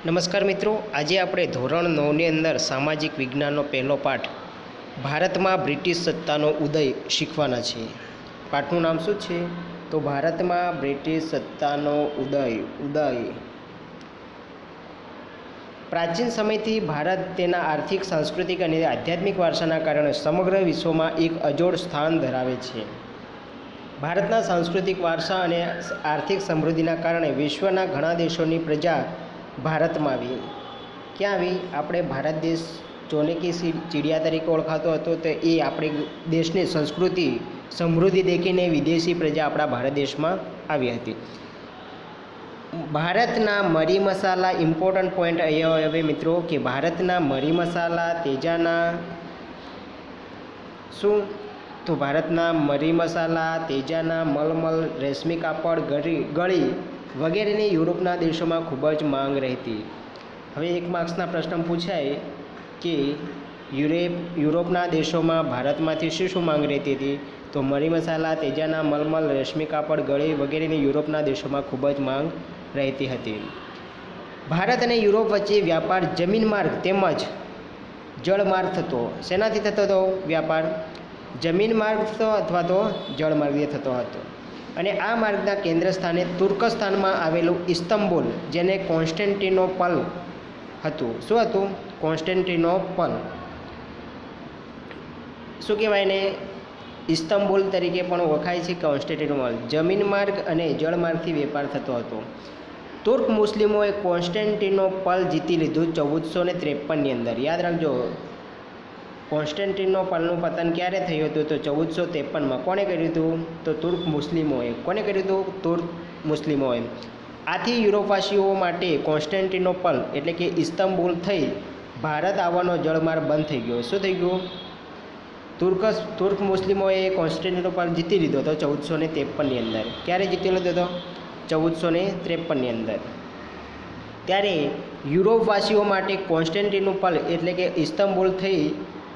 નમસ્કાર મિત્રો, આજે આપણે ધોરણ 9ની અંદર સામાજિક વિજ્ઞાનનો પહેલો પાઠ ભારતમાં બ્રિટિશ સત્તાનો ઉદય શીખવાના છે. પાઠનું નામ શું છે? તો ભારતમાં બ્રિટિશ સત્તાનો ઉદય. પ્રાચીન સમયથી ભારત તેના આર્થિક, સાંસ્કૃતિક અને આધ્યાત્મિક વારસાના કારણે સમગ્ર વિશ્વમાં એક અજોડ સ્થાન ધરાવે છે. ભારતના સાંસ્કૃતિક વારસા અને આર્થિક સમૃદ્ધિના કારણે વિશ્વના ઘણા દેશોની પ્રજા ભારતમાં આવી. ક્યાં આવી? આપણે ભારત દેશ ચોનેકી ચીડિયા તરીકે ઓળખાતો હતો, તો એ આપણે દેશની સંસ્કૃતિ સમૃદ્ધિ દેખીને વિદેશી પ્રજા આપણા ભારત દેશમાં આવી હતી. ભારતના મરી મસાલા, ઇમ્પોર્ટન્ટ પોઈન્ટ અહીંયા હવે મિત્રો કે ભારતના મરી મસાલા તેજાના શું? તો ભારતના મરી મસાલા, તેજાના મલમલ, રેશમી કાપડ, ગળી વગેરેની યુરોપના દેશોમાં ખૂબ જ માંગ રહેતી. હવે 1 માર્ક્સના પ્રશ્ન પૂછાય કે યુરોપના દેશોમાં ભારતમાંથી શું માંગ રહેતી હતી? તો મરી મસાલા, તેજાના મલમલ, રેશમી કાપડ, ગળી વગેરેની યુરોપના દેશોમાં ખૂબ જ માંગ રહેતી હતી. ભારત અને યુરોપ વચ્ચે વ્યાપાર જમીન માર્ગ તેમજ જળમાર્ગ થતો. શેનાથી થતો હતો વ્યાપાર? જમીન માર્ગ થતો અથવા તો જળમાર્ગે થતો હતો. અને આ માર્ગના કેન્દ્ર સ્થાને તુર્કસ્તાનમાં આવેલું ઇસ્તંબુલ, જેને કોન્સ્ટેન્ટિનોપલ હતું. શું હતું? કોન્સ્ટેન્ટિનોપલ. શું કહેવાય ને? ઇસ્તંબુલ તરીકે પણ ઓળખાય છે. કોન્સ્ટેન્ટિનોપલ જમીન માર્ગ અને જળમાર્ગથી વેપાર થતો હતો. તુર્ક મુસ્લિમોએ કોન્સ્ટેન્ટિનોપલ જીતી લીધું 1453ની અંદર. યાદ રાખજો, કોન્સ્ટેન્ટિનોપલનું પતન ક્યારે થયું હતું? તો 1453માં. કોણે કર્યું હતું? તો તુર્ક મુસ્લિમોએ. કોને કર્યું હતું? તુર્ક મુસ્લિમોએ. આથી યુરોપવાસીઓ માટે કોન્સ્ટેન્ટિનોપલ એટલે કે ઇસ્તંબુલ થઈ ભારત આવવાનો જળમાર્ગ બંધ થઈ ગયો. શું થઈ ગયું? તુર્ક મુસ્લિમોએ કોન્સ્ટેન્ટિનોપલ જીતી લીધો હતો 1453ની અંદર. ક્યારે જીતી લીધો હતો? 1453ની અંદર. ત્યારે યુરોપવાસીઓ માટે કોન્સ્ટેન્ટિનોપલ એટલે કે ઇસ્તંબુલ થઈ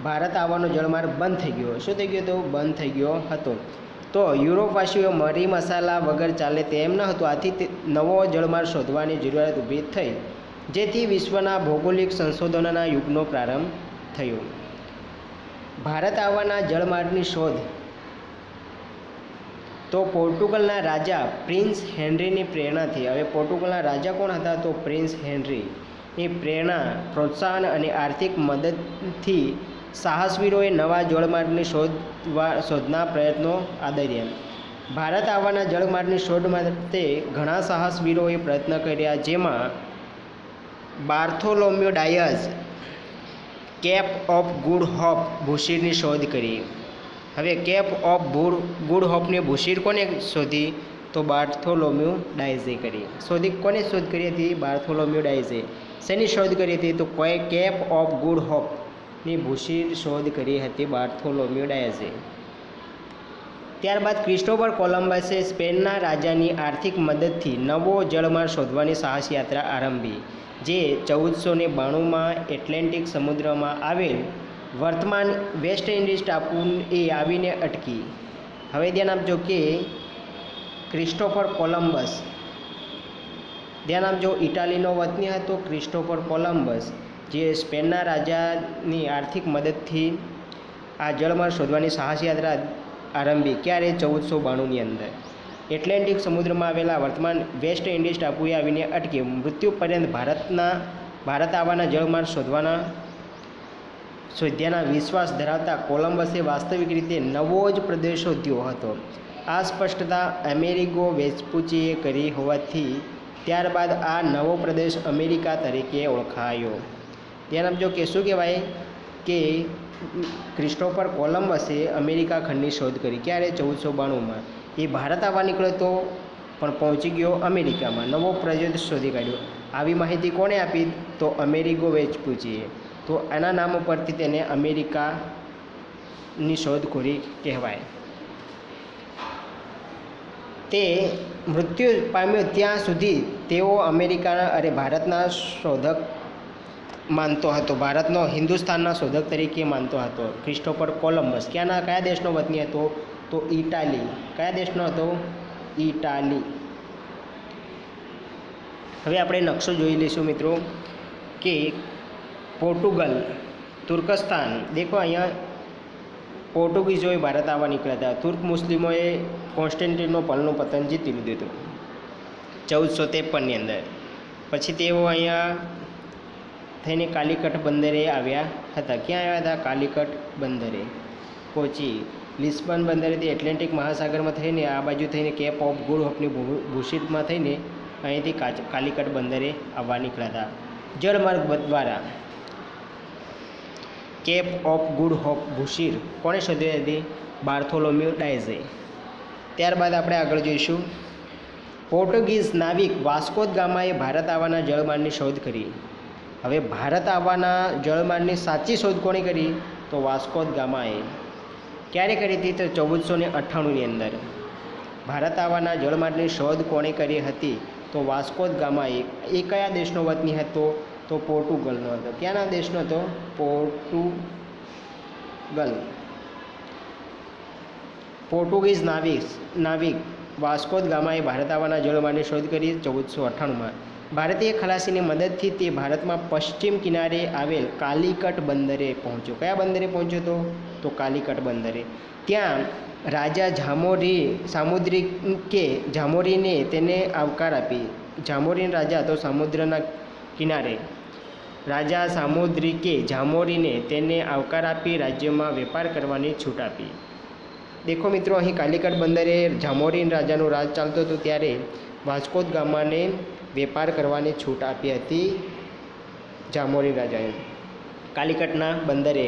ભારત આવવાનો જળમાર્ગ બંધ થઈ ગયો. શું થઈ ગયો હતો? બંધ થઈ ગયો હતો. તો યુરોપવાસીઓ મરી મસાલા વગર ચાલે તેમ ન હતું. આથી નવો જળમાર્ગ શોધવાની જરૂરિયાત ઊભી થઈ, જેથી વિશ્વના ભૌગોલિક સંશોધનોના યુગનો પ્રારંભ થયો. ભારત આવવાના જળમાર્ગની શોધ તો પોર્ટુગલના રાજા પ્રિન્સ હેનરીની પ્રેરણાથી. હવે પોર્ટુગલના રાજા કોણ હતા? તો પ્રિન્સ હેનરીની પ્રેરણા, પ્રોત્સાહન અને આર્થિક મદદથી સાહસવીરોએ નવા જળમાર્ગની શોધના પ્રયત્નો આદર્યા. ભારત આવવાના જળમાર્ગની શોધ માટે ઘણા સાહસવીરોએ પ્રયત્ન કર્યા, જેમાં Bartholomew Dias Cape of Good Hope ભૂશીરની શોધ કરી. હવે કેપ ઓફ ગુડ હોપની ભૂશીર કોને શોધી? તો બાર્થોલોમ્યુ ડાયઝે કરી. કોને શોધ કરી હતી? બાર્થોલોમ્યુ ડાયઝે. શેની શોધ કરી હતી? તો કેપ ઓફ ગુડ હોપની ભૂશીર શોધ કરી હતી બાર્થોલોમ્યુ ડાયઝે. ત્યારબાદ ક્રિસ્ટોફર કોલંબસે સ્પેનના રાજાની આર્થિક મદદથી નવો જળમાર્ગ શોધવાની સાહસ યાત્રા આરંભી, જે 1492માં એટલાન્ટિક સમુદ્રમાં આવેલ વર્તમાન વેસ્ટ ઇન્ડિઝ ટાપુએ આવીને અટકી. હવે ધ્યાન આપજો કે ક્રિસ્ટોફર કોલંબસ, ધ્યાન આપજો, ઇટાલીનો વતની હતો ક્રિસ્ટોફર કોલંબસ, જે સ્પેનના રાજાની આર્થિક મદદથી આ જળમાર્ગ શોધવાની સાહસ યાત્રા આરંભી. ક્યારે? 1492ની અંદર. એટલાન્ટિક સમુદ્રમાં આવેલા વર્તમાન વેસ્ટ ઇન્ડિઝ ટાપુએ આવીને અટકી. મૃત્યુ પર્યંત ભારત આવવાના જળમાર્ગ શોધ્યાના વિશ્વાસ ધરાવતા કોલંબસે વાસ્તવિક રીતે નવો જ પ્રદેશ શોધ્યો હતો. આ સ્પષ્ટતા અમેરિગો વેસ્પુચીએ કરી હોવાથી ત્યારબાદ આ નવો પ્રદેશ અમેરિકા તરીકે ઓળખાયો. ધ્યાન આપજો કે શું કહેવાય કે ક્રિસ્ટોફર કોલંબસે અમેરિકા ખંડની શોધ કરી. ક્યારે? 1492માં. એ ભારત આવવા નીકળ્યો હતો પણ પહોંચી ગયો અમેરિકામાં. નવો પ્રદેશ શોધી કાઢ્યો. આવી માહિતી કોણે આપી? તો અમેરિગો વેસ્પુચીએ. તો આના નામ ઉપરથી તેને અમેરિકાની શોધખોરી કહેવાય. તે મૃત્યુ પામ્યો ત્યાં સુધી તેઓ ભારતના શોધક માનતો હતો. ભારતનો હિન્દુસ્તાનના શોધક તરીકે માનતો હતો ક્રિસ્ટોફર કોલંબસ. કયા દેશનો વતની હતો? તો ઇટાલી. કયા દેશનો હતો? ઇટાલી. હવે આપણે નકશો જોઈ લઈશું મિત્રો કે પોર્ટુગલ, તુર્કસ્તાન, દેખો અહીંયા પોર્ટુગીઝોએ ભારત આવવા નીકળ્યા હતા. તુર્ક મુસ્લિમોએ કોન્સ્ટેન્ટિનોપલનું પતન જીતી લીધું હતું 1453ની અંદર. પછી તેઓ અહીંયા થઈને કાલિકટ બંદરે આવ્યા હતા. ક્યાં આવ્યા હતા? કાલિકટ બંદરે. કોચી, લિસ્બન બંદરેથી એટલાન્ટિક મહાસાગરમાં થઈને આ બાજુ થઈને કેપ ઓફ ગુડ હોપની ભૂશીટમાં થઈને અહીંથી કાલિકટ બંદરે આવવા નીકળ્યા હતા જળમાર્ગ દ્વારા. કેપ ઓફ ગુડ હોપ ભૂશીર કોણે શોધી હતી? બાર્થોલોમ્યુ ડાયઝે. ત્યારબાદ આપણે આગળ જોઈશું પોર્ટુગીઝ નાવિક વાસ્કો દ ગામાએ ભારત આવવાના જળમાર્ગની શોધ કરી. હવે ભારત આવવાના જળમાર્ગની સાચી શોધ કોણે કરી? તો વાસ્કો દ ગામાએ. ક્યારે કરી હતી? તો 1498ની અંદર. ભારત આવવાના જળમાર્ગની શોધ કોણે કરી હતી? તો વાસ્કો દ ગામાએ. એ કયા દેશનો વતની હતો? તો પોર્ટુગલનો હતો. ક્યાંના દેશનો હતો? પોર્ટુગલ. પોર્ટુગીઝ નાવિક વાસ્કો દ ગામાએ ભારત આવવાના જળમાર્ગની શોધ કરી 1498માં. ભારતીય ખલાસીની મદદથી તે ભારતમાં પશ્ચિમ કિનારે આવેલ કાલિકટ બંદરે પહોંચ્યો. કયા બંદરે પહોંચ્યો હતો? તો કાલિકટ બંદરે. ત્યાં રાજા જામોરીને તેને આવકાર આપી. જામોરીન રાજા તો સમુદ્રના કિનારે. રાજા સામુદ્રિકે જામોરીને તેને આવકાર આપી રાજ્યમાં વેપાર કરવાની છૂટ આપી. દેખો મિત્રો, અહીં કાલિકટ બંદરે જામોરીન રાજાનું રાજ ચાલતું હતું ત્યારે વાસ્કો દ ગામાને વેપાર કરવાની છૂટ આપી હતી જામોરીન રાજાએ કાલિકટના બંદરે.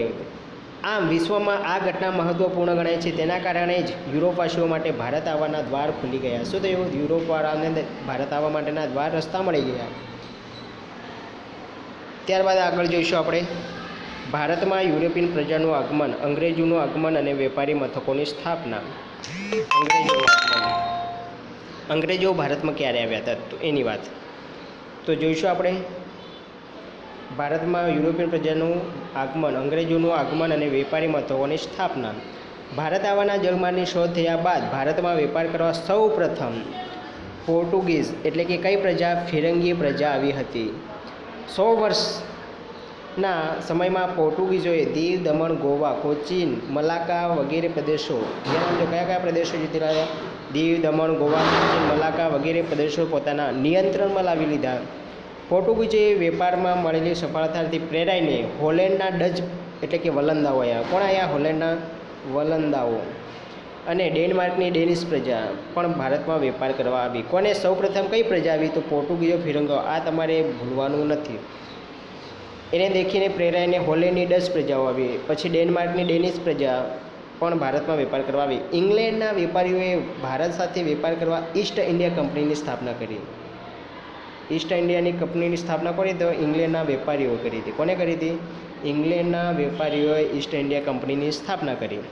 આમ વિશ્વમાં આ ઘટના મહત્ત્વપૂર્ણ ગણાય છે. તેના કારણે જ યુરોપવાસીઓ માટે ભારત આવવાના દ્વાર ખુલી ગયા. શું થયું? યુરોપવાળાને ભારત આવવા માટેના દ્વાર રસ્તા મળી ગયા. ત્યારબાદ આગળ જોઈશું આપણે ભારતમાં યુરોપિયન પ્રજાનું આગમન, અંગ્રેજોનું આગમન અને વેપારી મથકોની સ્થાપના. અંગ્રેજો ભારતમાં ક્યારે આવ્યા હતા તો એની વાત તો જોઈશું આપણે. ભારતમાં યુરોપિયન પ્રજાનું આગમન, અંગ્રેજોનું આગમન અને વેપારી મથકોની સ્થાપના. ભારત આવવાના જળમાર્ગની શોધ થયા બાદ ભારતમાં વેપાર કરવા સૌ પ્રથમ પોર્ટુગીઝ એટલે કે કઈ પ્રજા? ફિરંગી પ્રજા આવી હતી. 100 વર્ષના સમયમાં પોર્ટુગીઝોએ દીવ, દમણ, ગોવા, કોચીન, મલાક્કા વગેરે પ્રદેશો, કયા કયા પ્રદેશો જીતી રહ્યા? દીવ, દમણ, ગોવા, કોચીન, મલાક્કા વગેરે પ્રદેશો પોતાના નિયંત્રણમાં લાવી લીધા. પોર્ટુગીઝોએ વેપારમાં મળેલી સફળતાથી પ્રેરાઈને હોલેન્ડના ડચ એટલે કે વલંદાઓ આવ્યા. કોણ આવ્યા? હોલેન્ડના વલંદાઓ. અને ડેનમાર્કની ડેનિશ પ્રજા પણ ભારતમાં વેપાર કરવા આવી. કોને? સૌપ્રથમ કઈ પ્રજા આવી? તો પોર્ટુગીઝો, ફિરંગો. આ તમારે ભૂલવાનું નથી. એને દેખીને પ્રેરાઈને હોલેન્ડની ડચ પ્રજાઓ આવી. પછી ડેનમાર્કની ડેનિશ પ્રજા પણ ભારતમાં વેપાર કરવા આવી. ઇંગ્લેન્ડના વેપારીઓએ ભારત સાથે વેપાર કરવા ઈસ્ટ ઇન્ડિયા કંપનીની સ્થાપના કરી. ઈસ્ટ ઇન્ડિયાની કંપનીની સ્થાપના કરી તો ઇંગ્લેન્ડના વેપારીઓ કરી હતી. કોને કરી હતી? ઇંગ્લેન્ડના વેપારીઓએ ઈસ્ટ ઇન્ડિયા કંપનીની સ્થાપના કરી.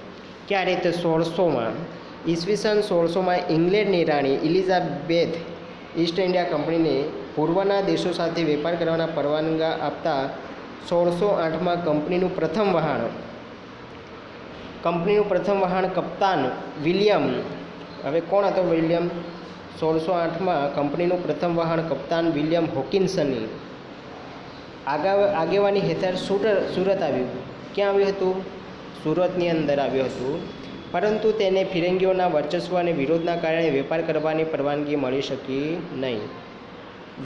ક્યારે? તો 1600માં. ઈસવીસન 1600માં ઇંગ્લેન્ડની રાણી એલિઝાબેથ ઈસ્ટ ઇન્ડિયા કંપનીને પૂર્વના દેશો સાથે વેપાર કરવાના પરવાનગી આપતા 1608માં કંપનીનું પ્રથમ વહાણ કપ્તાન વિલિયમ. હવે કોણ હતો વિલિયમ? 1608માં કંપનીનું પ્રથમ વહાણ કપ્તાન વિલિયમ હોકિન્સનની આગેવાની હેઠળ સુરત આવ્યું. ક્યાં આવ્યું હતું? સુરતની અંદર આવ્યું હતું. પરંતુ તેને ફિરંગીઓના વર્ચસ્વ અને વિરોધના કારણે વેપાર કરવાની પરવાનગી મળી શકી નહીં.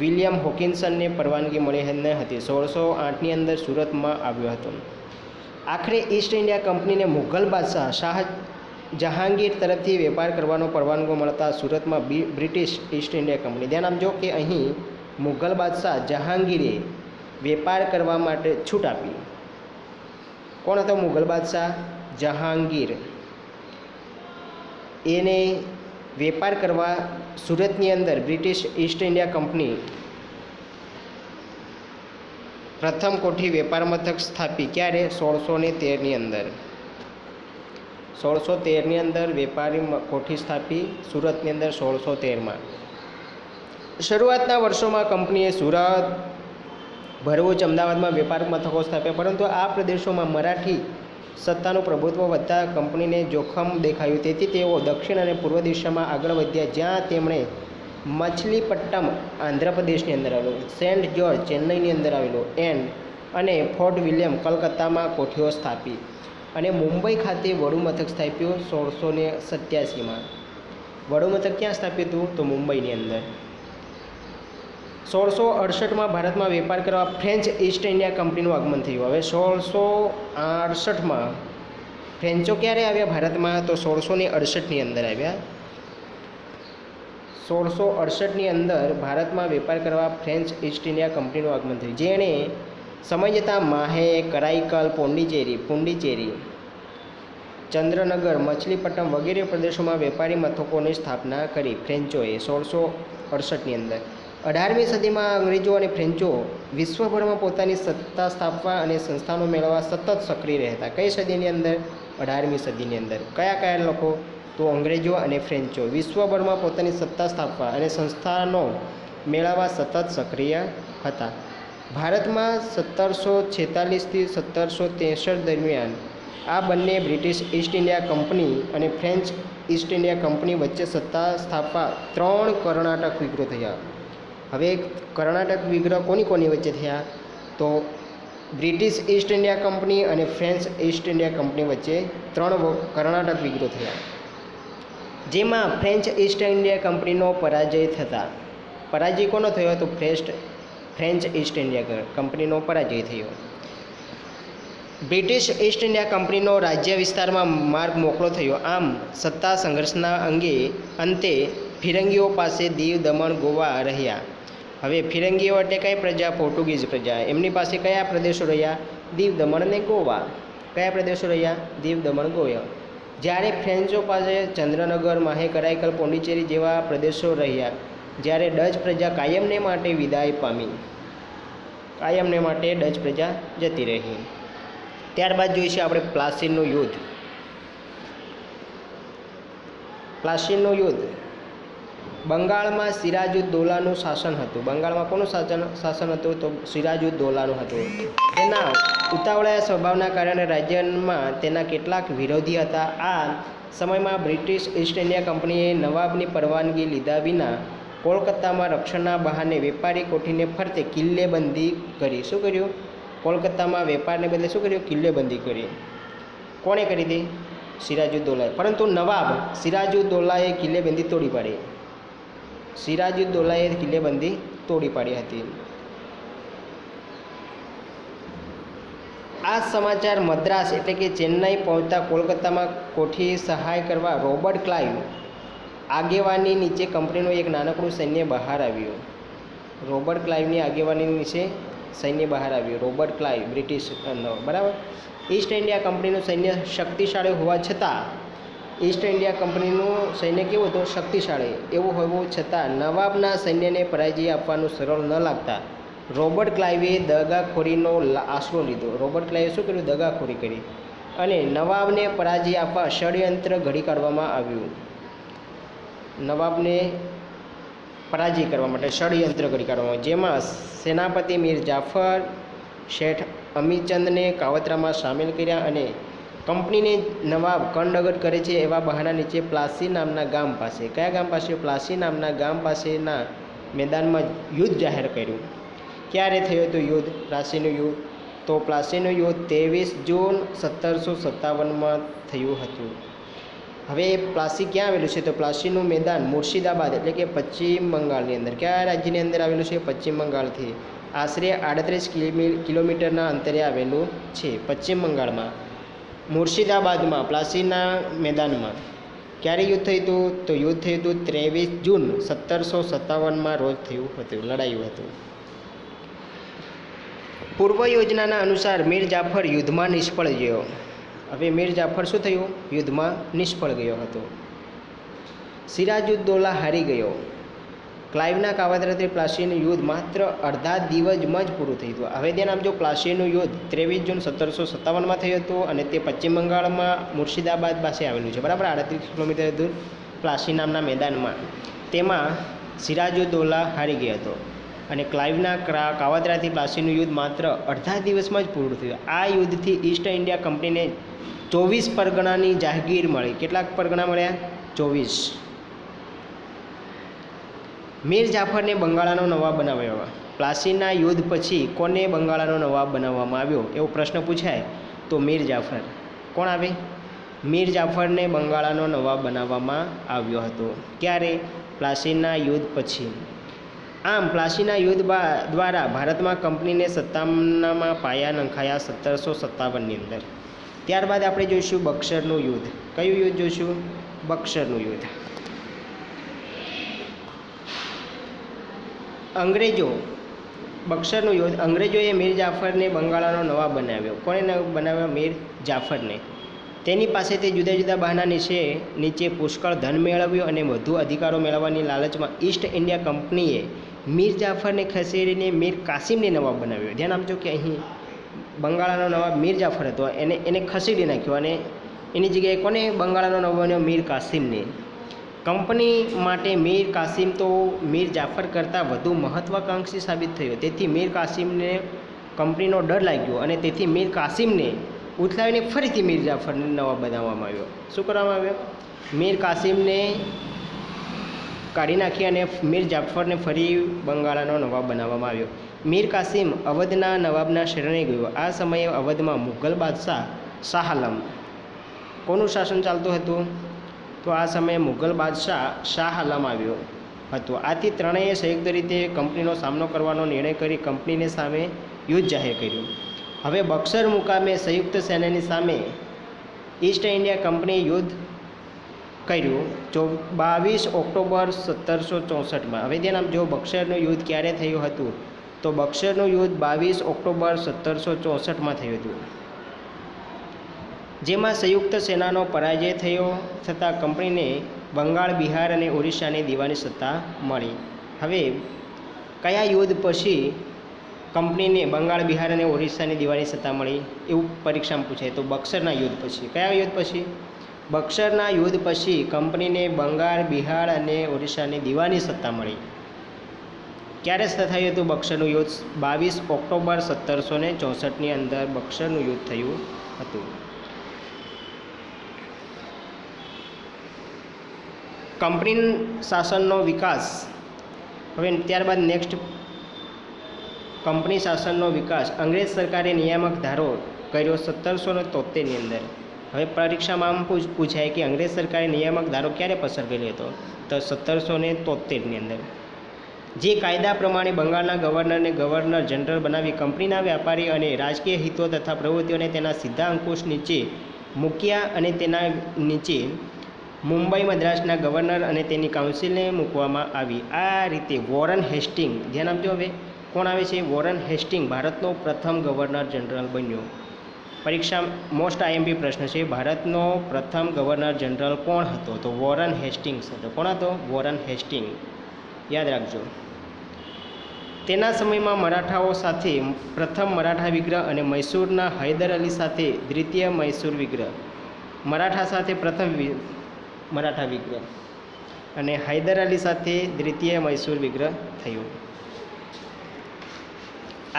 વિલિયમ હોકિન્સનને પરવાનગી મળી ન હતી. 1608ની અંદર સુરતમાં આવ્યો હતો. આખરે ઈસ્ટ ઇન્ડિયા કંપનીને મુઘલ બાદશાહ શાહ જહાંગીર તરફથી વેપાર કરવાનો પરવાનગો મળતા સુરતમાં બ્રિટિશ ઈસ્ટ ઇન્ડિયા કંપની. ધ્યાન આપજો કે અહીં મુઘલ બાદશાહ જહાંગીરે વેપાર કરવા માટે છૂટ આપી. કોણ હતો મુઘલ બાદશાહ? જહાંગીર. એને વેપાર કરવા સુરતની અંદર બ્રિટિશ ઈસ્ટ ઇન્ડિયા કંપની પ્રથમ કોઠી વેપાર મથક સ્થાપી. ક્યારે? 1613ની અંદર. 1613ની અંદર વેપારી કોઠી સ્થાપી સુરતની અંદર 1613માં. શરૂઆતના વર્ષોમાં કંપનીએ સુરત, ભરૂચ, અમદાવાદમાં વેપાર મથકો સ્થાપ્યા. પરંતુ આ પ્રદેશોમાં મરાઠી સત્તાનું પ્રભુત્વ વધતા કંપનીને જોખમ દેખાયું. તેથી તેઓ દક્ષિણ અને પૂર્વ દિશામાં આગળ વધ્યા, જ્યાં તેમણે મછલીપટ્ટમ આંધ્રપ્રદેશની અંદર આવેલું, સેન્ટ જ્યોર્જ ચેન્નઈની અંદર આવેલું, અને ફોર્ટ વિલિયમ કલકત્તામાં કોઠીઓ સ્થાપી, અને મુંબઈ ખાતે વડુ મથક સ્થાપ્યું 1687માં. વડુ મથક ક્યાં સ્થાપ્યું હતું? તો મુંબઈની અંદર. 1668માં ભારતમાં વેપાર કરવા ફ્રેન્ચ ઈસ્ટ ઇન્ડિયા કંપનીનું આગમન થયું. હવે 1668માં ફ્રેન્ચો ક્યારે આવ્યા ભારતમાં? તો 1668ની અંદર આવ્યા. 1668ની અંદર ભારતમાં વેપાર કરવા ફ્રેન્ચ ઈસ્ટ ઇન્ડિયા કંપનીનું આગમન થયું, જેણે સમય જતાં માહે, કરાઈકલ, પુંડિચેરી, ચંદ્રનગર, મછલીપટ્ટમ વગેરે પ્રદેશોમાં વેપારી મથકોની સ્થાપના કરી ફ્રેન્ચોએ 1668ની અંદર. 18મી સદીમાં અંગ્રેજો અને ફ્રેન્ચો વિશ્વભરમાં પોતાની સત્તા સ્થાપવા અને સંસ્થાનો મેળવવા સતત સક્રિય રહેતા. કઈ સદીની અંદર? 18મી સદીની અંદર. કયા લોકો? તો અંગ્રેજો અને ફ્રેન્ચો વિશ્વભરમાં પોતાની સત્તા સ્થાપવા અને સંસ્થાનો મેળવવા સતત સક્રિય હતા. ભારતમાં 1746થી 1763 દરમિયાન આ બંને બ્રિટિશ ઈસ્ટ ઇન્ડિયા કંપની અને ફ્રેન્ચ ઈસ્ટ ઇન્ડિયા કંપની વચ્ચે સત્તા સ્થાપવા 3 કર્ણાટક વિગ્રહ થયા. હવે કર્ણાટક વિગ્રહ કોની વચ્ચે થયા? તો બ્રિટિશ ઈસ્ટ ઇન્ડિયા કંપની અને ફ્રેન્ચ ઈસ્ટ ઇન્ડિયા કંપની વચ્ચે 3 કર્ણાટક વિગ્રહ થયા, જેમાં ફ્રેન્ચ ઈસ્ટ ઇન્ડિયા કંપનીનો પરાજય કોનો થયો? તો ફ્રેન્ચ ઈસ્ટ ઇન્ડિયા કંપનીનો પરાજય થયો. બ્રિટિશ ઈસ્ટ ઇન્ડિયા કંપનીનો રાજ્ય વિસ્તારમાં માર્ગ મોકળો થયો. આમ સત્તા સંઘર્ષના અંતે ફિરંગીઓ પાસે દીવ, દમણ, ગોવા રહ્યા. હવે ફિરંગીઓ એટલે કઈ પ્રજા? પોર્ટુગીઝ પ્રજા. એમની પાસે કયા પ્રદેશો રહ્યા? દીવ, દમણ અને ગોવા. કયા પ્રદેશો રહ્યા? દીવ, દમણ, ગોવા. જ્યારે ફ્રેન્ચો પાસે ચંદ્રનગર, માહે, કરાઈકલ, પોંડિચેરી જેવા પ્રદેશો રહ્યા. જ્યારે ડચ પ્રજા કાયમને માટે વિદાય પામી, કાયમને માટે ડચ પ્રજા જતી રહી. ત્યારબાદ જોઈશું આપણે પ્લાસીનું યુદ્ધ. પ્લાસીનું યુદ્ધ બંગાળમાં સિરાજુદ્દૌલાનું શાસન હતું. બંગાળમાં કોનું શાસન હતું? તો સિરાજુદ્દૌલાનું હતું. તેના ઉતાવળા સ્વભાવના કારણે રાજ્યમાં તેના કેટલાક વિરોધી હતા. આ સમયમાં બ્રિટિશ ઈસ્ટ ઇન્ડિયા કંપનીએ નવાબની પરવાનગી લીધા વિના કોલકાતામાં રક્ષણના બહાને વેપારી કોઠીને ફરતે કિલ્લેબંધી કરી. શું કર્યું? કોલકાતામાં વેપારને બદલે શું કર્યું? કિલ્લેબંધી કરી. કોણે કરી હતી? સિરાજુદ્દૌલાએ. પરંતુ નવાબ સિરાજુદ્દૌલાએ કિલ્લેબંધી તોડી પાડી. સિરાજુદ્દૌલાએ કિલ્લેબંધી તોડી પાડી હતી. આ સમાચાર મદ્રાસ એટલે કે ચેન્નઈ પહોંચતા કોલકાતામાં કોઠી સહાય કરવા રોબર્ટ ક્લાઇવ આગેવાની નીચે કંપનીનું એક નાનકડું સૈન્ય બહાર આવ્યું. રોબર્ટ ક્લાઇવની આગેવાની નીચે સૈન્ય બહાર આવ્યું. રોબર્ટ ક્લાઇવ બ્રિટિશનો, બરાબર. ઈસ્ટ ઇન્ડિયા કંપનીનું સૈન્ય શક્તિશાળી હોવા છતાં ઈસ્ટ ઇન્ડિયા કંપનીનું સૈન્ય કેવું હતું? શક્તિશાળી. એવું હોવું છતાં નવાબના સૈન્યને પરાજય આપવાનું સરળ ન લાગતા રોબર્ટ ક્લાઇવે દગાખોરીનો આશરો લીધો. રોબર્ટ ક્લાઇવે શું કર્યું? દગાખોરી કરી અને નવાબને પરાજય આપવા ષડયંત્ર ઘડી કાઢવામાં આવ્યું. નવાબને પરાજય કરવા માટે ષડયંત્ર ઘડી કાઢવામાં આવ્યું, જેમાં સેનાપતિ મીર જાફર, શેઠ અમીચંદને કાવતરામાં સામેલ કર્યા અને કંપનીને નવાબ કંડગત કરે છે એવા બહાના નીચે પ્લાસી નામના ગામ પાસે, કયા ગામ પાસે? પ્લાસી નામના ગામ પાસેના મેદાનમાં યુદ્ધ જાહેર કર્યું. ક્યારે થયું હતું યુદ્ધ? પ્લાસીનું યુદ્ધ. તો પ્લાસીનું યુદ્ધ 23 જૂન 1757માં થયું હતું. હવે પ્લાસી ક્યાં આવેલું છે? તો પ્લાસીનું મેદાન મુર્શિદાબાદ એટલે કે પશ્ચિમ બંગાળની અંદર. કયા રાજ્યની અંદર આવેલું છે? પશ્ચિમ બંગાળથી આશરે 38 કિલોમીટરના અંતરે આવેલું છે, પશ્ચિમ બંગાળમાં, મુર્શિદાબાદમાં, પ્લાસીના મેદાનમાં. ક્યારે યુદ્ધ થયું હતું? તો યુદ્ધ થયું હતું 23 જૂન 1757માં રોજ થયું હતું, લડાયું હતું. પૂર્વ યોજનાના અનુસાર મીર જાફર યુદ્ધમાં નિષ્ફળ ગયો. હવે મીર જાફર શું થયું? યુદ્ધમાં નિષ્ફળ ગયો હતો. સિરાજુદ્દૌલા હારી ગયો. ક્લાઇવના કાવતરાથી પ્લાસીનું યુદ્ધ માત્ર અડધા દિવસમાં જ પૂરું થયું હતું. હવે ધ્યાન આપજો, પ્લાસીનું યુદ્ધ 23 જૂન 1757માં થયું હતું અને તે પશ્ચિમ બંગાળમાં મુર્શિદાબાદ પાસે આવેલું છે, બરાબર. 38 કિલોમીટર દૂર પ્લાસી નામના મેદાનમાં. તેમાં સિરાજુદ્દૌલા હારી ગયો હતો અને ક્લાઇવના કાવતરાથી પ્લાસીનું યુદ્ધ માત્ર અડધા દિવસમાં જ પૂરું થયું. આ યુદ્ધથી ઈસ્ટ ઇન્ડિયા કંપનીને 24 પરગણાની જાગીર મળી. કેટલાક પરગણા મળ્યા? 24. મીર જાફરને બંગાળનો નવાબ બનાવ્યો. પ્લાસીના યુદ્ધ પછી કોને બંગાળનો નવાબ બનાવવામાં આવ્યો એવો પ્રશ્ન પૂછાય તો મીર જાફર. કોણ આવે? મીર જાફરને બંગાળનો નવાબ બનાવવામાં આવ્યો હતો. ક્યારે? પ્લાસીના યુદ્ધ પછી. આમ પ્લાસીના યુદ્ધ દ્વારા ભારતમાં કંપનીને સત્તામાં પાયા નંખાયા 1757ની અંદર. ત્યારબાદ આપણે જોઈશું બક્સરનું યુદ્ધ. કયું યુદ્ધ જોઈશું? બક્સરનું યુદ્ધ. બક્સરનું યુદ્ધ અંગ્રેજોએ મીર જાફરને બંગાળનો નવાબ બનાવ્યો. કોને બનાવ્યો? મીર જાફરને. તેની પાસેથી જુદા જુદા બહાના નીચે પુષ્કળ ધન મેળવ્યું અને વધુ અધિકારો મેળવવાની લાલચમાં ઈસ્ટ ઇન્ડિયા કંપનીએ મીર જાફરને ખસેડીને મીર કાસિમને નવાબ બનાવ્યો. ધ્યાન આપજો કે અહીં બંગાળનો નવાબ મીર જાફર હતો, એને ખસેડી નાખ્યો અને એની જગ્યાએ કોને બંગાળનો નવાબ બન્યો? મીર કાસિમને. કંપની માટે મીર કાસિમ તો મીર જાફર કરતાં વધુ મહત્વાકાંક્ષી સાબિત થયો. તેથી મીર કાસિમને કંપનીનો ડર લાગ્યો અને તેથી મીર કાસિમને ઉથલાવીને ફરીથી મીર જાફરને નવાબ બનાવવામાં આવ્યો. શું કરવામાં આવ્યો? મીર કાસિમને કાઢી નાખી અને મીર જાફરને ફરી બંગાળનો નવાબ બનાવવામાં આવ્યો. મીર કાસિમ અવધના નવાબના શરણે ગયો. આ સમયે અવધમાં મુઘલ બાદશાહ શાહ આલમ. કોનું શાસન ચાલતું હતું? તો આ સમયે મુઘલ બાદશાહ શાહ આલમ આવ્યો હતો. આથી ત્રણેય સંયુક્ત રીતે કંપનીનો સામનો કરવાનો નિર્ણય કરી કંપનીને સામે યુદ્ધ જાહેર કર્યું. હવે બક્સર મુકામે સંયુક્ત સેનાની સામે ઈસ્ટ ઇન્ડિયા કંપનીએ યુદ્ધ કર્યું 22 ઓક્ટોબર 1764માં. હવે ધ્યાન આપજો, બક્સરનું યુદ્ધ ક્યારે થયું હતું? તો બક્સરનું યુદ્ધ 22 ઓક્ટોબર 1764માં થયું હતું, જેમાં સંયુક્ત સેનાનો પરાજય થયો છતાં કંપનીને બંગાળ, બિહાર અને ઓરિસ્સાની દીવાની સત્તા મળી. હવે કયા યુદ્ધ પછી કંપનીને બંગાળ, બિહાર અને ઓરિસ્સાની દીવાની સત્તા મળી એવું પરીક્ષામાં પૂછાય તો બક્સરના યુદ્ધ પછી. કયા યુદ્ધ પછી? બક્સરના યુદ્ધ પછી કંપનીને બંગાળ, બિહાર અને ઓરિસ્સાની દીવાની સત્તા મળી. ક્યારે થયું હતું બક્સરનું યુદ્ધ? 22 ઓક્ટોબર 1764ની અંદર બક્સરનું યુદ્ધ થયું હતું. કંપની શાસનનો વિકાસ. હવે ત્યારબાદ નેક્સ્ટ, કંપની શાસનનો વિકાસ. અંગ્રેજ સરકારે નિયામક ધારો કર્યો 1773ની અંદર. હવે પરીક્ષામાં આમ પૂછાય કે અંગ્રેજ સરકારે નિયામક ધારો ક્યારે પસાર કર્યો હતો? તો 1773ની અંદર. જે કાયદા પ્રમાણે બંગાળના ગવર્નરને ગવર્નર જનરલ બનાવી કંપનીના વ્યાપારી અને રાજકીય હિતો તથા પ્રવૃત્તિઓને તેના સીધા અંકુશ નીચે મૂક્યા અને તેના નીચે મુંબઈ, મદ્રાસના ગવર્નર અને તેની કાઉન્સિલને મૂકવામાં આવી. આ રીતે વોરન હેસ્ટિંગ. ધ્યાન આપજો. હવે કોણ આવે છે? વોરન હેસ્ટિંગ ભારતનો પ્રથમ ગવર્નર જનરલ બન્યો. પરીક્ષા મોસ્ટ આઈએમપી પ્રશ્ન છે. ભારતનો પ્રથમ ગવર્નર જનરલ કોણ હતો? તો વોરન હેસ્ટિંગ્સ હતો. કોણ હતો? Warren Hastings. યાદ રાખજો. તેના સમયમાં મરાઠાઓ સાથે પ્રથમ મરાઠા વિગ્રહ અને મૈસૂરના હૈદર અલી સાથે દ્વિતીય મૈસૂર વિગ્રહ. મરાઠા સાથે પ્રથમ મરાઠા વિગ્રહ અને હૈદર અલી સાથે દ્વિતીય મૈસૂર વિગ્રહ થયું.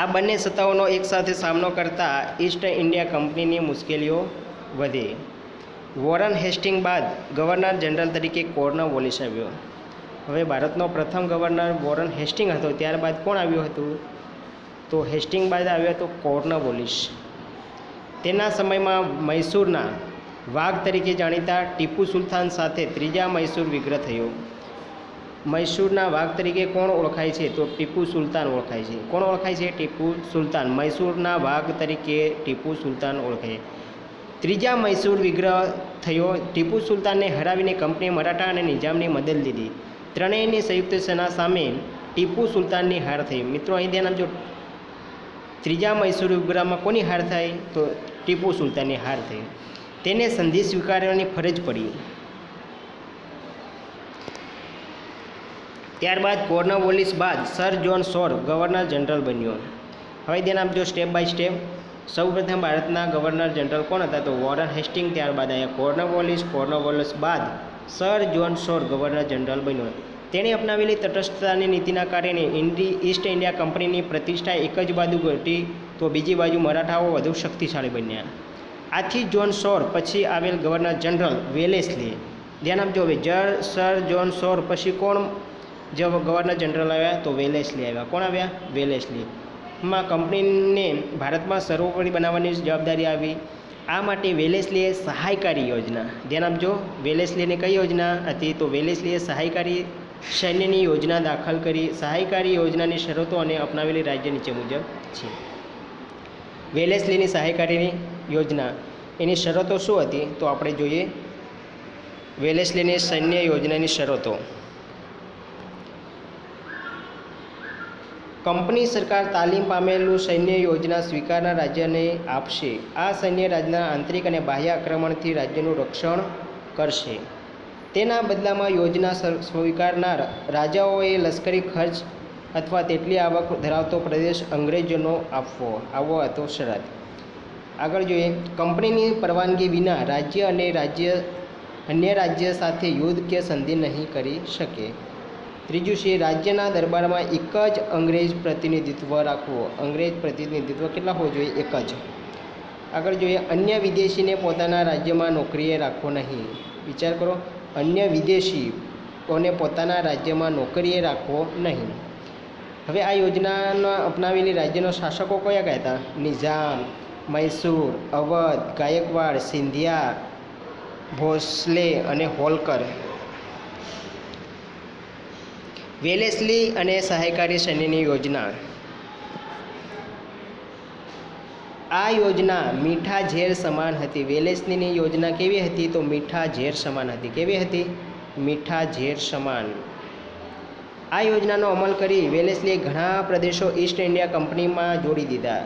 આ બંને સત્તાઓનો એકસાથે સામનો કરતા ઈસ્ટ ઇન્ડિયા કંપનીની મુશ્કેલીઓ વધી. વોરન હેસ્ટિંગ બાદ ગવર્નર જનરલ તરીકે કોર્નવોલિસ આવ્યો. હવે ભારતનો પ્રથમ ગવર્નર વોરન હેસ્ટિંગ હતો. ત્યારબાદ કોણ આવ્યું હતું? તો હેસ્ટિંગ બાદ આવ્યો હતો કોર્નવોલિસ. તેના સમયમાં મૈસૂરના વાઘ તરીકે જાણીતા ટીપુ સુલતાન સાથે ત્રીજા મૈસૂર વિગ્રહ થયો. મૈસૂરના વાઘ તરીકે કોણ ઓળખાય છે? તો ટીપુ સુલતાન ઓળખાય છે. કોણ ઓળખાય છે? ટીપુ સુલતાન. મૈસૂરના વાઘ તરીકે ટીપુ સુલતાન ઓળખાય. ત્રીજા મૈસૂર વિગ્રહ થયો. ટીપુ સુલતાનને હરાવીને કંપનીએ મરાઠા અને નિઝામની મદદ લીધી. ત્રણેયની સંયુક્ત સેના સામે ટીપુ સુલતાનની હાર થઈ. મિત્રો અહીં ધ્યાન આપજો, ત્રીજા મૈસૂર વિગ્રહમાં કોની હાર થઈ? તો ટીપુ સુલતાનની હાર થઈ. તેને સંધિ સ્વીકારવાની ફરજ પડી. ત્યારબાદ કોર્નવોલિસ બાદ સર જ્હોન શોર ગવર્નર જનરલ બન્યો. હવે ધ્યાન આપજો સ્ટેપ બાય સ્ટેપ. સૌપ્રથમ ભારતના ગવર્નર જનરલ કોણ હતા? તો વોરન હેસ્ટિંગ. ત્યારબાદ આવ્યા કોર્નવોલિસ. કોર્નવોલિસ બાદ સર જ્હોન શોર ગવર્નર જનરલ બન્યો. તેણે અપનાવેલી તટસ્થતાની નીતિના કારણે ઈસ્ટ ઇન્ડિયા કંપનીની પ્રતિષ્ઠા એક જ બાજુ ઘટી તો બીજી બાજુ મરાઠાઓ વધુ શક્તિશાળી બન્યા. આથી જ્હોન શોર પછી આવેલ ગવર્નર જનરલ વેલેસ્લી. ધ્યાન આપજો. હવે સર જ્હોન શોર પછી કોણ જે ગવર્નર જનરલ આવ્યા તો વેલેસ્લી આવ્યા. કોણ આવ્યા? વેલેસ્લી. માં કંપનીને ભારતમાં સર્વોપરી બનાવવાની જવાબદારી આવી. આ માટે વેલેસ્લીએ સહાયકારી યોજના, ધ્યાન આપજો, વેલેસ્લીની કઈ યોજના હતી? તો વેલેસ્લીએ સહાયકારી સૈન્યની યોજના દાખલ કરી. સહાયકારી યોજનાની શરતો અને અપનાવેલી રાજ્ય નીચે મુજબ છે. વેલેસ્લીની સહાયકારીની યોજના એની શરતો શું હતી? તો આપણે જોઈએ વેલેસ્લીની સૈન્ય યોજનાની શરતો. કંપની સરકાર તાલીમ પામેલું સૈન્ય યોજના સ્વીકારનાર રાજ્યને આપશે. આ સૈન્ય રાજ્યના આંતરિક અને બાહ્ય આક્રમણથી રાજ્યનું રક્ષણ કરશે. તેના બદલામાં યોજના સ્વીકારનાર રાજાઓએ લશ્કરી ખર્ચ અથવા તેટલી આવક ધરાવતો પ્રદેશ અંગ્રેજોનો આપવો. આવો હતો શરત. આગળ જોઈએ, કંપનીની પરવાનગી વિના રાજ્ય અન્ય રાજ્ય સાથે યુદ્ધ કે સંધિ નહીં કરી શકે. ત્રીજું છે રાજ્યના દરબારમાં એક જ અંગ્રેજ પ્રતિનિધિત્વ રાખવું. અંગ્રેજ પ્રતિનિધિત્વ કેટલા હોવું જોઈએ? એક જ. આગળ જોઈએ, અન્ય વિદેશીને પોતાના રાજ્યમાં નોકરીએ રાખવો નહીં. વિચાર કરો, અન્ય વિદેશીઓને પોતાના રાજ્યમાં નોકરીએ રાખવો નહીં. હવે આ યોજનાનો અપનાવેલી રાજ્યના શાસકો કયા કયા હતા? નિઝામ, મૈસૂર, અવધ, ગાયકવાડ, સિંધિયા, ભોસલે અને હોલકર. વેલેસ્લી અને સહાયકારી સૈન્યની યોજના. આ યોજના મીઠા ઝેર સમાન હતી. વેલેસ્લીની યોજના કેવી હતી? તો મીઠા ઝેર સમાન હતી. કેવી હતી? મીઠા ઝેર સમાન. આ યોજનાનો અમલ કરી વેલેસ્લીએ ઘણા પ્રદેશો ઈસ્ટ ઇન્ડિયા કંપનીમાં જોડી દીધા.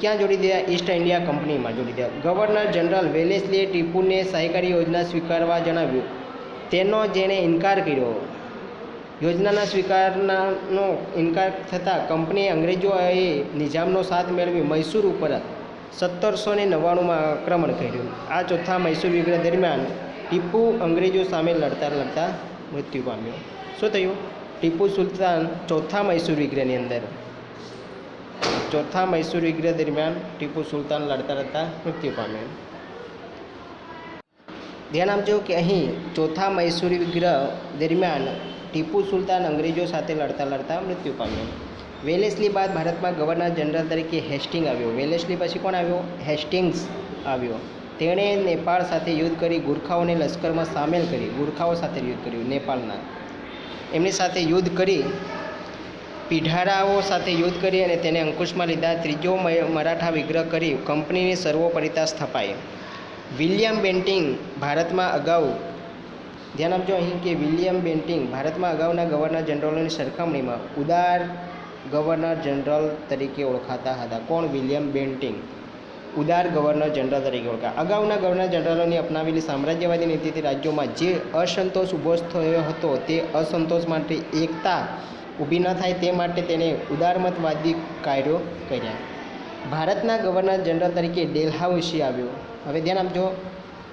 ક્યાં જોડી દીધા? ઈસ્ટ ઇન્ડિયા કંપનીમાં જોડી દીધા. ગવર્નર જનરલ વેલેસ્લીએ ટીપુને સહાયકારી યોજના સ્વીકારવા જણાવ્યું. તેનો જેણે ઇનકાર કર્યો. યોજનાના સ્વીકારનો ઇનકાર થતાં કંપનીએ અંગ્રેજોએ નિઝામનો સાથ મેળવી મૈસૂર ઉપર 1799માં આક્રમણ કર્યું. આ ચોથા મૈસૂર વિગ્રહ દરમિયાન ટીપુ અંગ્રેજો સામે લડતા મૃત્યુ પામ્યો. શું થયું? ટીપુ સુલતાન ચોથા મૈસૂર વિગ્રહની અંદર, ચોથા મૈસૂર વિગ્રહ દરમિયાન ટીપુ સુલતાન લડતા મૃત્યુ પામ્યો. ધ્યાન આપજો કે અહીં ચોથા મૈસૂરી વિગ્રહ દરમિયાન ટીપુ સુલતાન અંગ્રેજો સાથે લડતા મૃત્યુ પામ્યો. વેલેસ્લી બાદ ભારતમાં ગવર્નર જનરલ તરીકે હેસ્ટિંગ આવ્યો. વેલેસ્લી પછી કોણ આવ્યો? હેસ્ટિંગ્સ આવ્યો. તેણે નેપાળ સાથે યુદ્ધ કરી ગુરખાઓને લશ્કરમાં સામેલ કરી. ગુરખાઓ સાથે યુદ્ધ કર્યું નેપાળના. એમની સાથે યુદ્ધ કરી, પીઢારાઓ સાથે યુદ્ધ કરી અને તેને અંકુશમાં લીધા. ત્રીજો મરાઠા વિગ્રહ કરી કંપનીની સર્વોપરિતા સ્થપાઈ. વિલિયમ બેન્ટિંગ ભારતમાં અગાઉ, ધ્યાન આપજો અહીં કે વિલિયમ બેન્ટિંગ ભારતમાં અગાઉના ગવર્નર જનરલોની સરખામણીમાં ઉદાર ગવર્નર જનરલ તરીકે ઓળખાતા હતા. કોણ? વિલિયમ બેન્ટિંગ ઉદાર ગવર્નર જનરલ તરીકે ઓળખાતા. અગાઉના ગવર્નર જનરલોની અપનાવેલી સામ્રાજ્યવાદી નીતિથી રાજ્યોમાં જે અસંતોષ ઊભો થયો હતો તે અસંતોષ માટે એકતા ઊભી ન થાય તે માટે તેણે ઉદારમતવાદી કાર્યો કર્યા. ભારતના ગવર્નર જનરલ તરીકે ડેલહાઉસી આવ્યો. હવે ધ્યાન આપજો,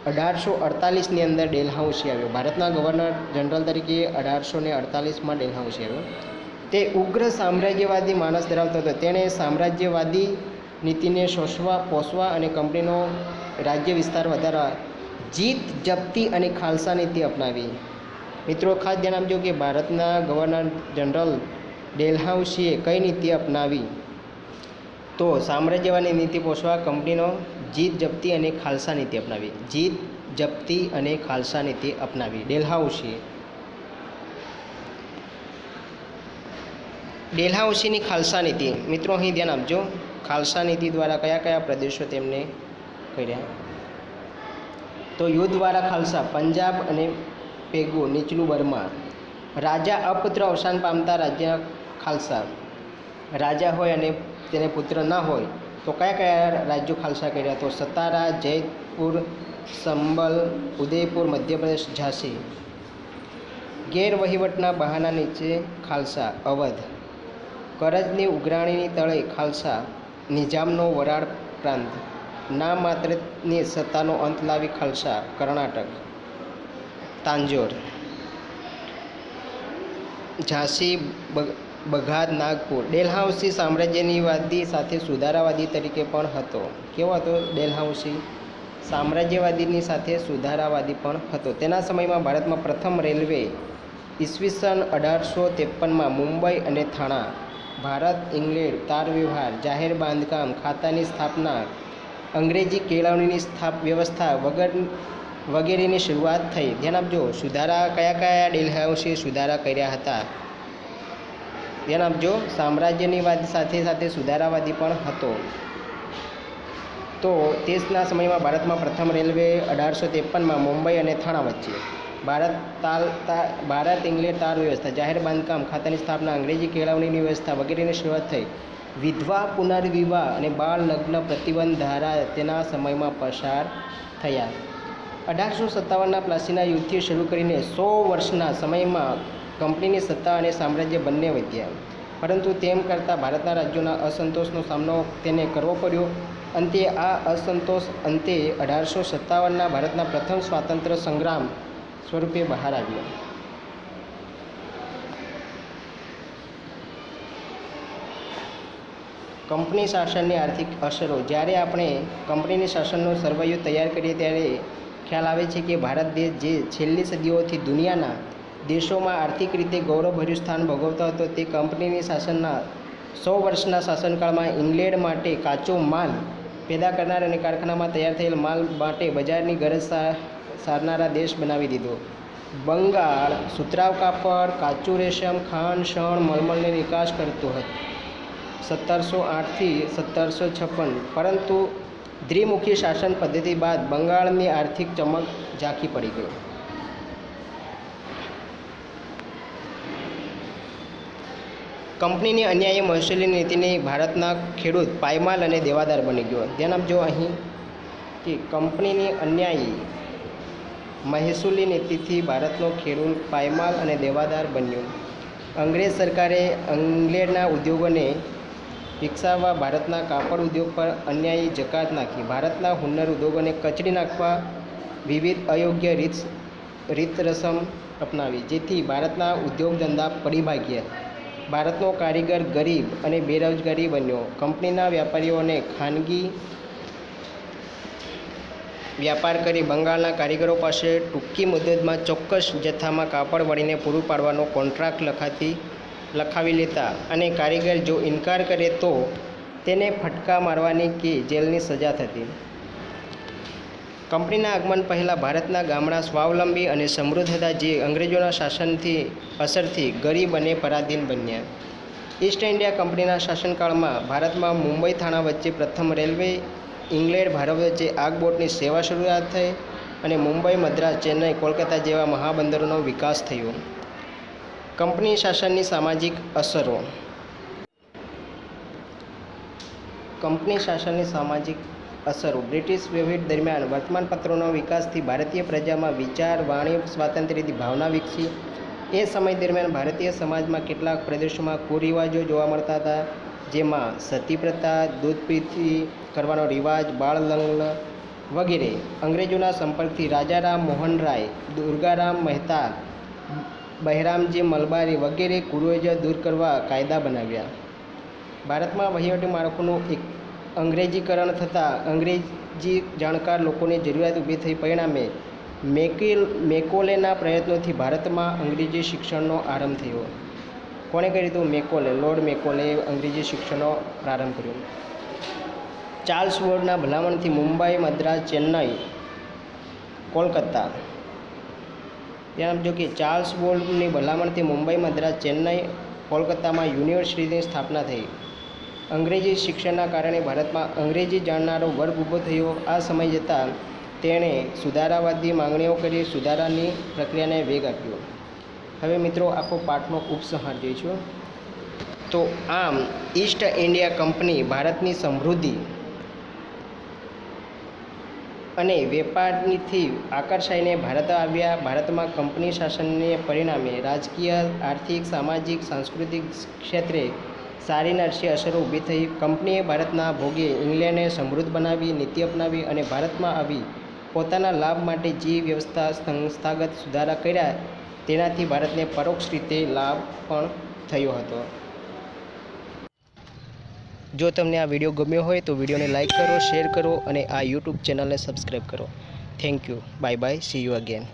1848ની અંદર ડેલહાઉસી આવ્યો. ભારતના ગવર્નર જનરલ તરીકે 1848માં ડેલહાઉસી આવ્યો. તે ઉગ્ર સામ્રાજ્યવાદી માનસ ધરાવતો હતો. તેણે સામ્રાજ્યવાદી નીતિને પોષવા અને કંપનીનો રાજ્ય વિસ્તાર વધારવા જીત, જપ્તી અને ખાલસા નીતિ અપનાવી. મિત્રો ખાસ ધ્યાન આપજો કે ભારતના ગવર્નર જનરલ ડેલહાઉસીએ કઈ નીતિ અપનાવી? તો સામ્રાજ્યવાદી નીતિ પોષવા કંપનીનો જીત, જપ્તી અને ખાલસા નીતિ અપનાવી. જીત, જપ્તી અને ખાલસા નીતિ અપનાવી ડેલહાઉસીએ. ડેલહાઉસીની ખાલસા નીતિ. મિત્રો અહીં ધ્યાન આપજો, ખાલસા નીતિ દ્વારા કયા કયા પ્રદેશો તેમને કર્યા? તો યુદ્ધ દ્વારા ખાલસા પંજાબ અને પેગુ નીચલું બર્મા. રાજા અપુત્ર અવસાન પામતા રાજ્ય ખાલસા. રાજા હોય અને તેને પુત્ર ના હોય તો કયા કયા રાજ્યો ખાલસા કર્યા? તો સતારા, જયપુર, સંબલ, ઉદયપુર, મધ્યપ્રદેશ, ઝાંસી. ગેરવહીવટના બહાના નીચે ખાલસા. અવધ. કરજની ઉઘરાણીની તળે ખાલસા. નિઝામનો વરાળ પ્રાંત. નામ માત્રની સત્તાનો અંત લાવી ખાલસા. કર્ણાટક. તાંજોર, ઝાંસી, બઘાદ, નાગપુર. ડેલહાઉસી સામ્રાજ્યવાદી સાથે સુધારાવાદી તરીકે પણ હતો. કેવો હતો ડેલહાઉસી? સામ્રાજ્યવાદીની સાથે સુધારાવાદી પણ હતો. તેના સમયમાં ભારતમાં પ્રથમ રેલવે ઈસવીસન 1853માં મુંબઈ અને થાણા ભારત ઇંગ્લેન્ડ તાર વ્યવહાર જાહેર બાંધકામ ખાતાની સ્થાપના અંગ્રેજી કેળવણીની વ્યવસ્થા વગેરેની શરૂઆત થઈ. ધ્યાન આપજો. સુધારા કયા ડેલહાઉસીએ સુધારા કર્યા હતા? ધ્યાન આપજો. સામ્રાજ્યની વાત સાથે સાથે સુધારાવાદી પણ હતો. તો તેના સમયમાં ભારતમાં પ્રથમ રેલવે 1853માં મુંબઈ અને થાણા વચ્ચે ભારત ઇંગ્લેન્ડ તાર વ્યવસ્થા જાહેર બાંધકામ ખાતાની સ્થાપના અંગ્રેજી કેળવણીની વ્યવસ્થા વગેરેની શરૂઆત થઈ. વિધવા પુનર્વિવાહ અને બાળ લગ્ન પ્રતિબંધ ધારા તેના સમયમાં પસાર થયા. 1857ના પ્લાસીના યુદ્ધથી શરૂ કરીને 100 વર્ષના સમયમાં કંપનીની સત્તા અને સામ્રાજ્ય બંને વધ્યા. પરંતુ તેમ કરતાં ભારતના રાજ્યોના અસંતોષનો સામનો તેને કરવો પડ્યો. અંતે આ અસંતોષ 1857ના ભારતના પ્રથમ સ્વાતંત્ર્ય સંગ્રામ સ્વરૂપે બહાર આવ્યો. કંપની શાસનની આર્થિક અસરો. જ્યારે આપણે કંપનીની શાસનનો સર્વૈયો તૈયાર કરીએ ત્યારે ખ્યાલ આવે છે કે ભારત દેશ જે છેલ્લી સદીઓથી દુનિયાના દેશોમાં આર્થિક રીતે ગૌરવભર્યું સ્થાન ભોગવતો હતો, તે કંપનીની શાસનના 100 વર્ષના શાસનકાળમાં ઇંગ્લેન્ડ માટે કાચો માલ પેદા કરનાર અને કારખાનામાં તૈયાર થયેલ માલ માટે બજારની ગરજ સારનારા દેશ બનાવી દીધો. બંગાળ સુતરાઉ કાપડ, કાચું રેશમ, ખાંડ, શણ, મલમલની નિકાસ કરતું હતું 1708થી 1756. પરંતુ દ્વિમુખી શાસન પદ્ધતિ બાદ બંગાળની આર્થિક ચમક ઝાંખી પડી ગઈ. કંપનીની અન્યાયી મહેસૂલી નીતિની ભારતના ખેડૂત પાયમાલ અને દેવાદાર બની ગયો. ધ્યાન આપજો અહીં કે કંપનીની અન્યાયી મહેસૂલી નીતિથી ભારતનો ખેડૂત પાયમાલ અને દેવાદાર બન્યો. અંગ્રેજ સરકારે ઇંગ્લેન્ડના ઉદ્યોગોને વિકસાવવા ભારતના કાપડ ઉદ્યોગ પર અન્યાયી જકાત નાખી. ભારતના હુન્નર ઉદ્યોગોને કચડી નાખવા વિવિધ અયોગ્ય રીત રસમ અપનાવી, જેથી ભારતના ઉદ્યોગ ધંધા પડી ભાગ્યા. ભારતનો કારીગર ગરીબ અને બેરોજગારી બન્યો. કંપનીના વેપારીઓને ખાનગી વ્યાપાર કરી બંગાળના કારીગરો પાસે ટૂંકી મુદતમાં ચોક્કસ જથ્થામાં કાપડ વળીને પૂરું પાડવાનો કોન્ટ્રાક્ટ લખાવી લેતા અને કારીગર જો ઇનકાર કરે તો તેને ફટકા મારવાની કે જેલની સજા થતી. કંપનીના આગમન પહેલાં ભારતના ગામડા સ્વાવલંબી અને સમૃદ્ધ હતા, જે અંગ્રેજોના શાસનથી અસરથી ગરીબ અને પરાધીન બન્યા. ઈસ્ટ ઇન્ડિયા કંપનીના શાસનકાળમાં ભારતમાં મુંબઈ થાણા વચ્ચે પ્રથમ રેલવે ઇંગ્લેન્ડ ભારત વચ્ચે આગબોટની સેવા શરૂઆત થઈ અને મુંબઈ, મદ્રાસ, ચેન્નઈ, કોલકાતા જેવા મહાબંદરોનો વિકાસ થયો. કંપની શાસનની સામાજિક અસરો. કંપની શાસનની સામાજિક અસરો. બ્રિટિશ વહીવટ દરમિયાન વર્તમાનપત્રોના વિકાસથી ભારતીય પ્રજામાં વિચાર, વાણી સ્વાતંત્ર્યની ભાવના વિકસી. એ સમય દરમિયાન ભારતીય સમાજમાં કેટલાક પ્રદેશોમાં કુરિવાજો જોવા મળતા હતા, જેમાં સતી પ્રથા, દૂધ પીતી કરવાનો રિવાજ, બાળ લગ્ન વગેરે. અંગ્રેજોના સંપર્કથી રાજારામ મોહન રાય, દુર્ગારામ મહેતા, બહેરામજી મલબારી વગેરે કુરિવાજો દૂર કરવા કાયદા બનાવ્યા. ભારતમાં વહીવટી માળખાનું અંગ્રેજીકરણ થતાં અંગ્રેજી જાણકાર લોકોની જરૂરિયાત ઊભી થઈ. પરિણામે મેકોલેના પ્રયત્નોથી ભારતમાં અંગ્રેજી શિક્ષણનો આરંભ થયો. કોણે કર્યું હતું? મેકોલે. લોર્ડ મેકોલે અંગ્રેજી શિક્ષણનો પ્રારંભ કર્યો. ચાર્લ્સ વોર્ડના ભલામણથી મુંબઈ, મદ્રાસ, ચેન્નઈ, કોલકાતા. ધ્યાન આપજો કે ચાર્લ્સ વોર્ડની ભલામણથી મુંબઈ, મદ્રાસ, ચેન્નઈ, કોલકાતામાં યુનિવર્સિટીની સ્થાપના થઈ. અંગ્રેજી શિક્ષણના કારણે ભારતમાં અંગ્રેજી જાણનારો વર્ગ ઊભો થયો. આ સમય જતાં તેણે સુધારાવાદી માંગણીઓ કરી સુધારાની પ્રક્રિયાને વેગ આપ્યો. હવે મિત્રો આખો પાઠનો ઉપસંહાર જોઈશું. તો આમ ઈસ્ટ ઇન્ડિયા કંપની ભારતની સમૃદ્ધિ અને વેપારથી આકર્ષાઈને ભારત આવ્યા. ભારતમાં કંપની શાસનને પરિણામે રાજકીય, આર્થિક, સામાજિક, સાંસ્કૃતિક ક્ષેત્રે સારી નરસી અસરો ઊભી થઈ. કંપનીએ ભારતના ભોગે ઇંગ્લેન્ડને સમૃદ્ધ બનાવી, નીતિ અપનાવી અને ભારતમાં આવી પોતાના લાભ માટે જે વ્યવસ્થા સંસ્થાગત સુધારા કર્યા તેનાથી ભારતને પરોક્ષ રીતે લાભ પણ થયો હતો. જો તમને આ વિડીયો ગમ્યો હોય તો વિડીયોને લાઇક કરો, શેર કરો અને આ યુટ્યુબ ચેનલને સબસ્ક્રાઈબ કરો. Thank you. Bye bye. C you again.